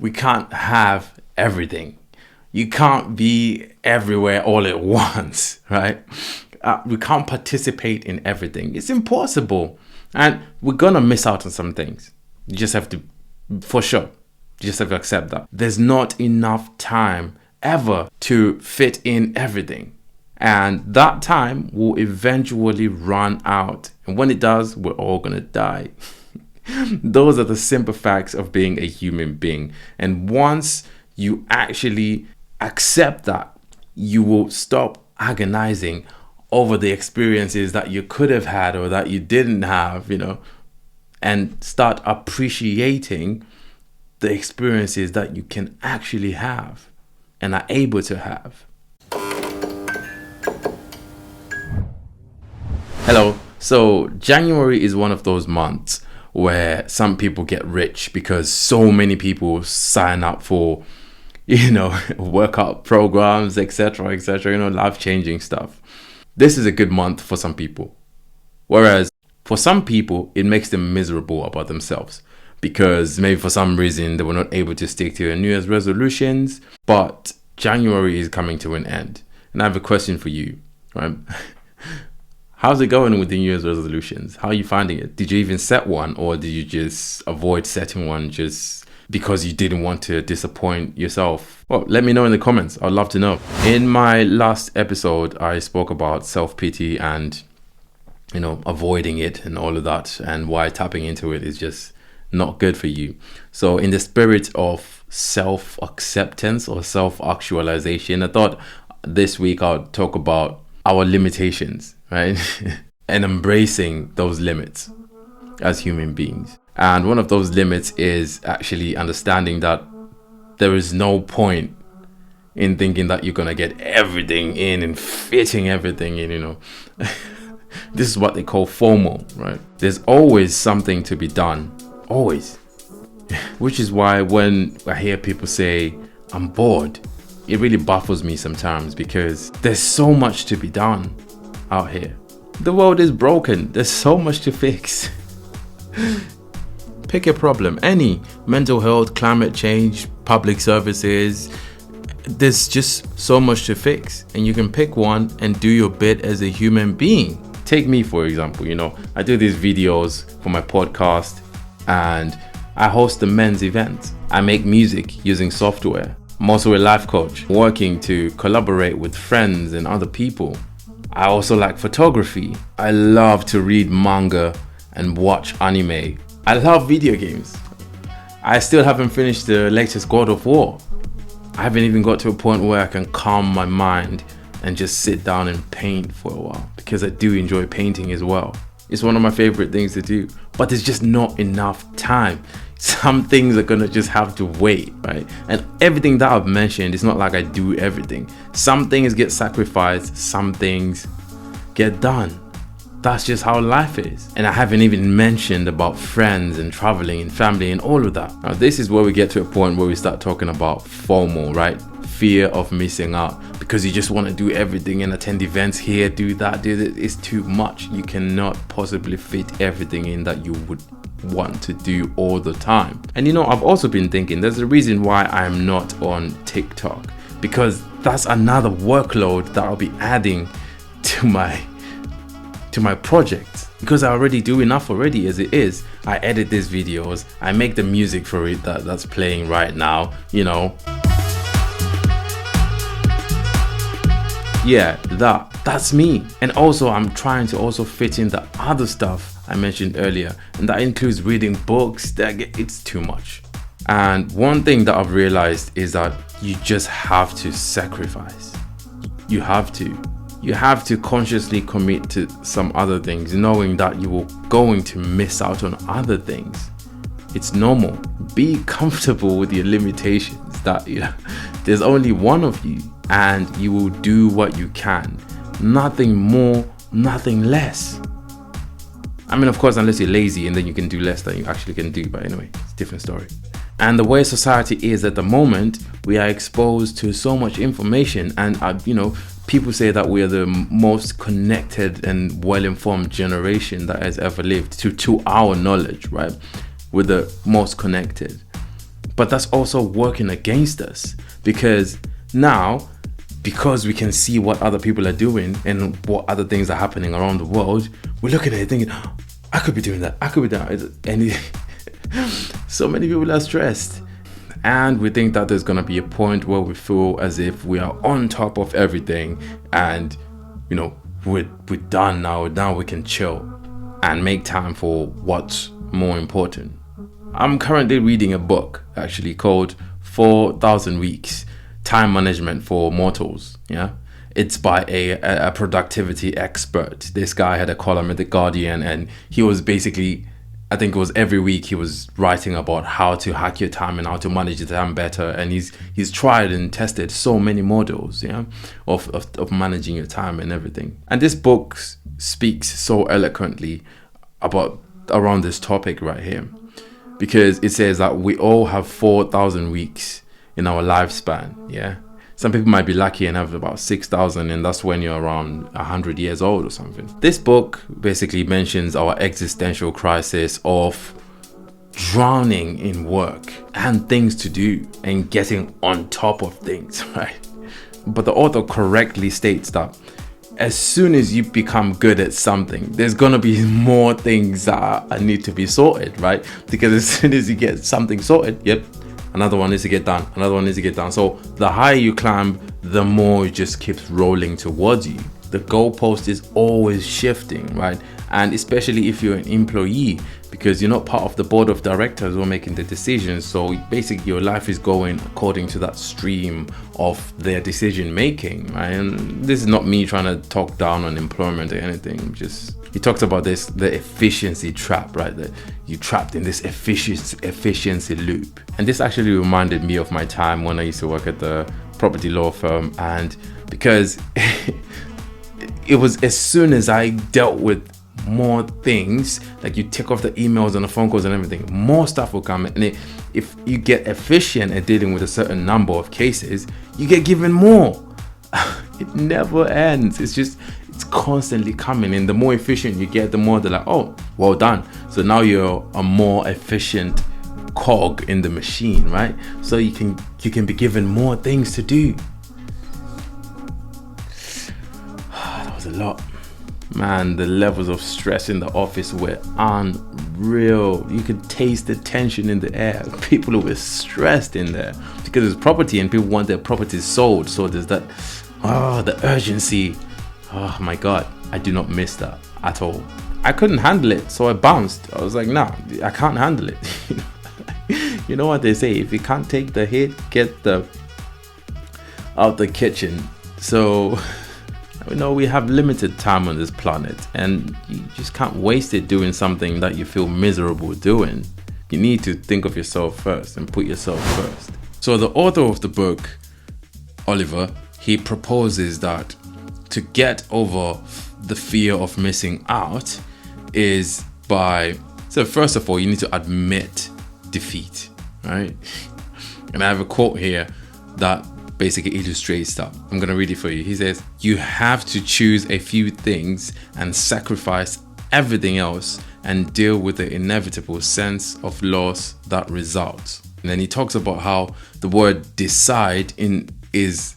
We can't have everything. You can't be everywhere all at once, right? We can't participate in everything. It's impossible. And we're going to miss out on some things. You just have to, for sure, you just have to accept that. There's not enough time ever to fit in everything. And that time will eventually run out. And when it does, we're all going to die. Those are the simple facts of being a human being. And once you actually accept that, you will stop agonizing over the experiences that you could have had or that you didn't have, and start appreciating the experiences that you can actually have and are able to have. Hello. So January is one of those months where some people get rich because so many people sign up for, workout programs, etc., life-changing stuff. This is a good month for some people. Whereas for some people, it makes them miserable about themselves because maybe for some reason they were not able to stick to their New Year's resolutions. But January is coming to an end. And I have a question for you, right? How's it going with the New Year's resolutions? How are you finding it? Did you even set one, or did you just avoid setting one just because you didn't want to disappoint yourself? Well, let me know in the comments. I'd love to know. In my last episode, I spoke about self-pity and, avoiding it and all of that, and why tapping into it is just not good for you. So in the spirit of self-acceptance or self-actualization, I thought this week I'll talk about our limitations, right? And embracing those limits as human beings. And one of those limits is actually understanding that there is no point in thinking that you're going to get everything in and fitting everything in, This is what they call FOMO, right? There's always something to be done. Always. Which is why when I hear people say, I'm bored, it really baffles me sometimes because there's so much to be done out here. The world is broken. There's so much to fix. Pick a problem, any mental health, climate change, public services. There's just so much to fix, and you can pick one and do your bit as a human being. Take me, for example, I do these videos for my podcast and I host a men's event. I make music using software. I'm also a life coach, working to collaborate with friends and other people. I also like photography. I love to read manga and watch anime. I love video games. I still haven't finished the latest God of War. I haven't even got to a point where I can calm my mind and just sit down and paint for a while, because I do enjoy painting as well. It's one of my favorite things to do, but there's just not enough time. Some things are gonna just have to wait, right? And everything that I've mentioned, it's not like I do everything. Some things get sacrificed, some things get done. That's just how life is. And I haven't even mentioned about friends and traveling and family and all of that. Now, this is where we get to a point where we start talking about FOMO, right? Fear of missing out, because you just want to do everything and attend events here, do that, do that. It's too much. You cannot possibly fit everything in that you would want to do all the time. And I've also been thinking there's a reason why I'm not on TikTok, because that's another workload that I'll be adding to my project, because I already do enough already as it is. I edit these videos, I make the music for it that's playing right now, Yeah, that's me. And also I'm trying to also fit in the other stuff I mentioned earlier, and that includes reading books. It's too much. And one thing that I've realized is that you just have to sacrifice. You have to consciously commit to some other things, knowing that you will going to miss out on other things. It's normal. Be comfortable with your limitations, that there's only one of you, and you will do what you can. Nothing more, nothing less. I mean, of course, unless you're lazy and then you can do less than you actually can do. But anyway, it's a different story. And the way society is at the moment, we are exposed to so much information, and people say that we are the most connected and well-informed generation that has ever lived, to our knowledge, right? We're the most connected. But that's also working against us, because now, because we can see what other people are doing and what other things are happening around the world, we're looking at it thinking, "Oh, I could be doing that, I could be doing that." And so many people are stressed. And we think that there's gonna be a point where we feel as if we are on top of everything and, you know, we're done now. Now we can chill and make time for what's more important. I'm currently reading a book actually called 4,000 Weeks, Time Management for Mortals. Yeah, it's by a productivity expert. This guy had a column at The Guardian, and he was basically, I think it was every week he was writing about how to hack your time and how to manage your time better. And he's tried and tested so many models, yeah, of managing your time and everything. And this book speaks so eloquently about around this topic right here, because it says that we all have 4,000 weeks in our lifespan. Yeah, some people might be lucky and have about 6,000, and that's when you're around 100 years old or something. This book basically mentions our existential crisis of drowning in work and things to do and getting on top of things, right? But the author correctly states that as soon as you become good at something, there's gonna be more things that need to be sorted, right? Because as soon as you get something sorted, yep, another one needs to get done, another one needs to get done. So the higher you climb, the more it just keeps rolling towards you. The goalpost is always shifting, right? And especially if you're an employee, because you're not part of the board of directors who are making the decisions. So basically your life is going according to that stream of their decision making, right? And this is not me trying to talk down on employment or anything. Just, he talks about this, the efficiency trap, right? That you're trapped in this efficiency loop. And this actually reminded me of my time when I used to work at the property law firm. And because it was as soon as I dealt with more things, like you tick off the emails and the phone calls and everything, more stuff will come. And if you get efficient at dealing with a certain number of cases, you get given more. It never ends. It's constantly coming. And the more efficient you get, the more they're like, "Oh, well done." So now you're a more efficient cog in the machine, right? So you can be given more things to do. That was a lot. Man, the levels of stress in the office were unreal. You could taste the tension in the air. People were stressed in there because it's property and people want their properties sold. So there's that, the urgency. Oh my God, I do not miss that at all. I couldn't handle it, so I bounced. I was like, nah, I can't handle it. You know what they say, if you can't take the hit, get out the kitchen. So we know we have limited time on this planet, and you just can't waste it doing something that you feel miserable doing. You need to think of yourself first and put yourself first. So the author of the book, Oliver, he proposes that to get over the fear of missing out is so first of all, you need to admit defeat, right? And I have a quote here that basically illustrates that. I'm going to read it for you. He says, "You have to choose a few things and sacrifice everything else and deal with the inevitable sense of loss that results." And then he talks about how the word decide is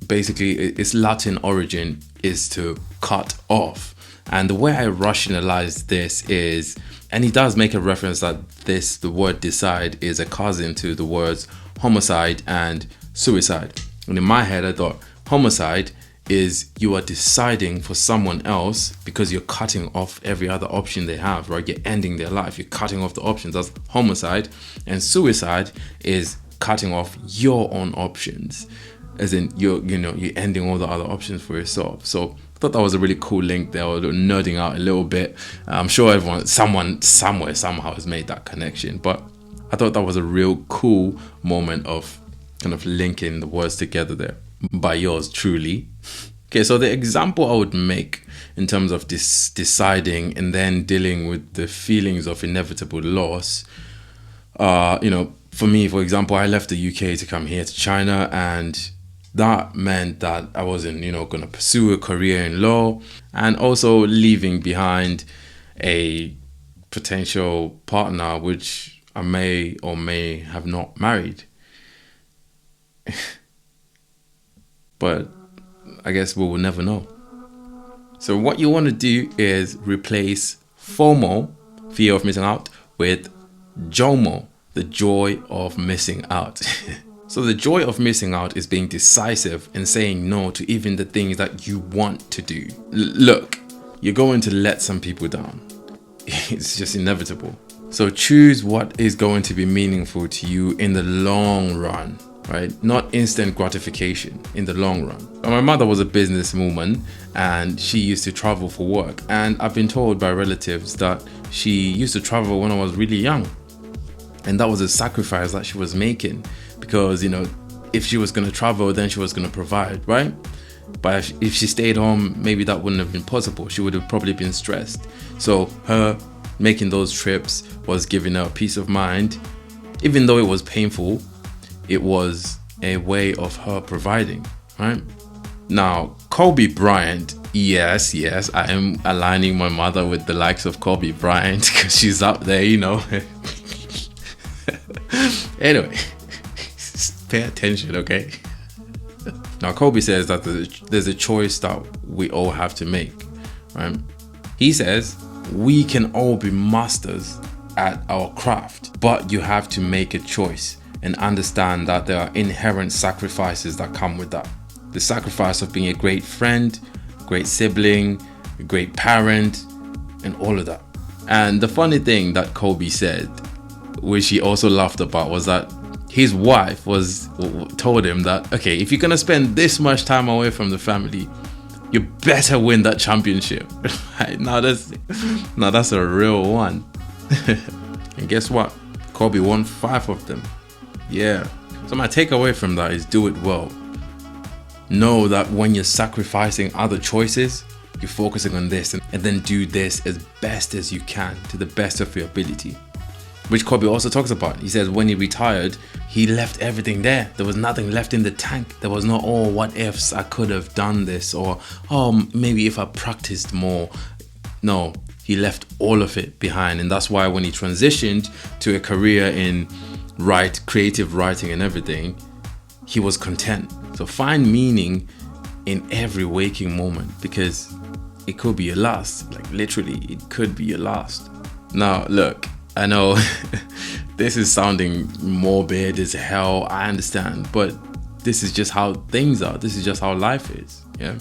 basically, its Latin origin is to cut off. And the way I rationalize this is, and he does make a reference that the word decide is a cousin to the words homicide and suicide. And in my head, I thought homicide is you are deciding for someone else because you're cutting off every other option they have, right? You're ending their life. You're cutting off the options. That's homicide. And suicide is cutting off your own options, as in you're ending all the other options for yourself. So I thought that was a really cool link there. I was nerding out a little bit. I'm sure someone somewhere somehow has made that connection, but I thought that was a real cool moment of kind of linking the words together there by yours truly. Okay, so the example I would make in terms of deciding and then dealing with the feelings of inevitable loss, for me, for example, I left the UK to come here to China, and that meant that I wasn't, going to pursue a career in law, and also leaving behind a potential partner, which I may or may have not married. But I guess we will never know. So what you want to do is replace FOMO, fear of missing out, with JOMO, the joy of missing out. So the joy of missing out is being decisive and saying no to even the things that you want to do. Look, you're going to let some people down. It's just inevitable. So choose what is going to be meaningful to you in the long run, right? Not instant gratification, in the long run. My mother was a businesswoman and she used to travel for work. And I've been told by relatives that she used to travel when I was really young. And that was a sacrifice that she was making because, if she was going to travel, then she was going to provide, right? But if she stayed home, maybe that wouldn't have been possible. She would have probably been stressed. So her making those trips was giving her peace of mind. Even though it was painful, it was a way of her providing, right? Now, Kobe Bryant, yes, I am aligning my mother with the likes of Kobe Bryant because she's up there, Anyway, pay attention, okay? Now, Kobe says that there's a choice that we all have to make, right? He says we can all be masters at our craft, but you have to make a choice and understand that there are inherent sacrifices that come with that. The sacrifice of being a great friend, a great sibling, a great parent, and all of that. And the funny thing that Kobe said, which he also laughed about, was that his wife told him that, okay, if you're gonna spend this much time away from the family, you better win that championship. Right? Now that's a real one. And guess what? Kobe won 5 of them. Yeah. So my takeaway from that is do it well. Know that when you're sacrificing other choices, you're focusing on this and then do this as best as you can to the best of your ability. Which Kobe also talks about. He says when he retired, he left everything there. There was nothing left in the tank. There was no, what ifs, I could have done this, or, maybe if I practiced more. No, he left all of it behind. And that's why when he transitioned to a career in creative writing and everything, he was content. So find meaning in every waking moment because it could be your last. Like literally, it could be your last. Now, look, I know this is sounding morbid as hell. I understand, but this is just how things are. This is just how life is. Yeah,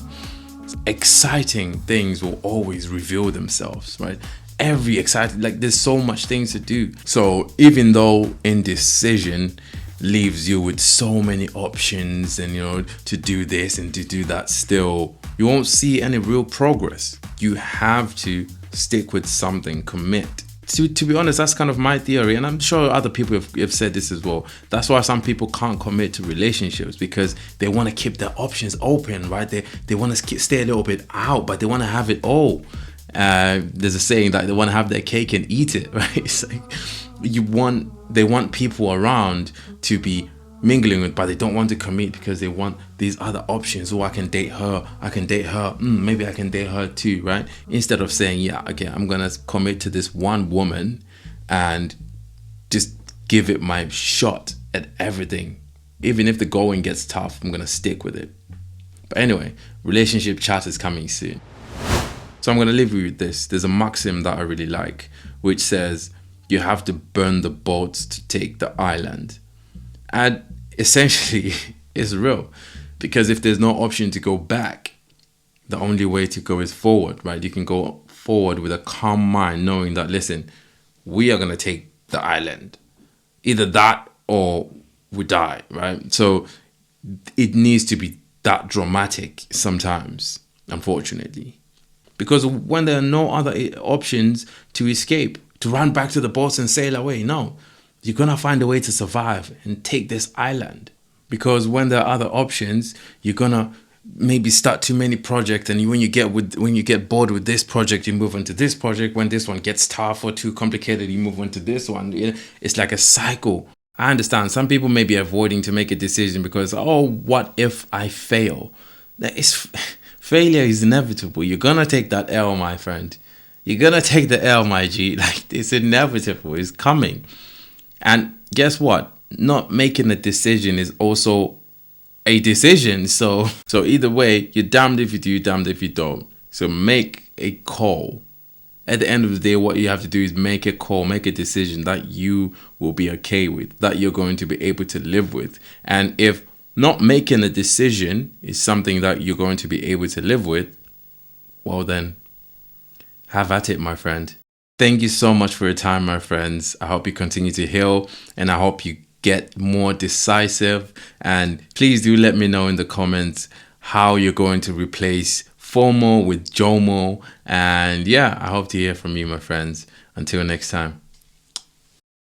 exciting things will always reveal themselves, right? There's so much things to do. So even though indecision leaves you with so many options and to do this and to do that, still you won't see any real progress. You have to stick with something, commit. To be honest, that's kind of my theory, and I'm sure other people have said this as well. That's why some people can't commit to relationships because they want to keep their options open, right? They want to stay a little bit out, but they want to have it all. There's a saying that they want to have their cake and eat it, right? It's like they want people around to be mingling with, but they don't want to commit because they want these other options. I can date her, maybe I can date her too, right? Instead of saying, yeah, okay, I'm gonna commit to this one woman and just give it my shot at everything. Even if the going gets tough, I'm gonna stick with it. But anyway, relationship chat is coming soon. So I'm gonna leave you with this. There's a maxim that I really like, which says you have to burn the boats to take the island. And essentially, it's real. Because if there's no option to go back, the only way to go is forward, right? You can go forward with a calm mind, knowing that, listen, we are going to take the island. Either that or we die, right? So it needs to be that dramatic sometimes, unfortunately. Because when there are no other options to escape, to run back to the boats and sail away, no. You're going to find a way to survive and take this island. Because when there are other options, you're going to maybe start too many projects. And when you get bored with this project, you move on to this project. When this one gets tough or too complicated, you move on to this one. It's like a cycle. I understand some people may be avoiding to make a decision because, what if I fail? Failure is inevitable. You're going to take that L, my friend. You're going to take the L, my G. Like, it's inevitable. It's coming. And guess what? Not making a decision is also a decision. So either way, you're damned if you do, damned if you don't. So make a call. At the end of the day, what you have to do is make a call, make a decision that you will be okay with, that you're going to be able to live with. And if not making a decision is something that you're going to be able to live with, well then, have at it, my friend. Thank you so much for your time, my friends. I hope you continue to heal, and I hope you get more decisive. And please do let me know in the comments how you're going to replace FOMO with JOMO. And yeah, I hope to hear from you, my friends. Until next time.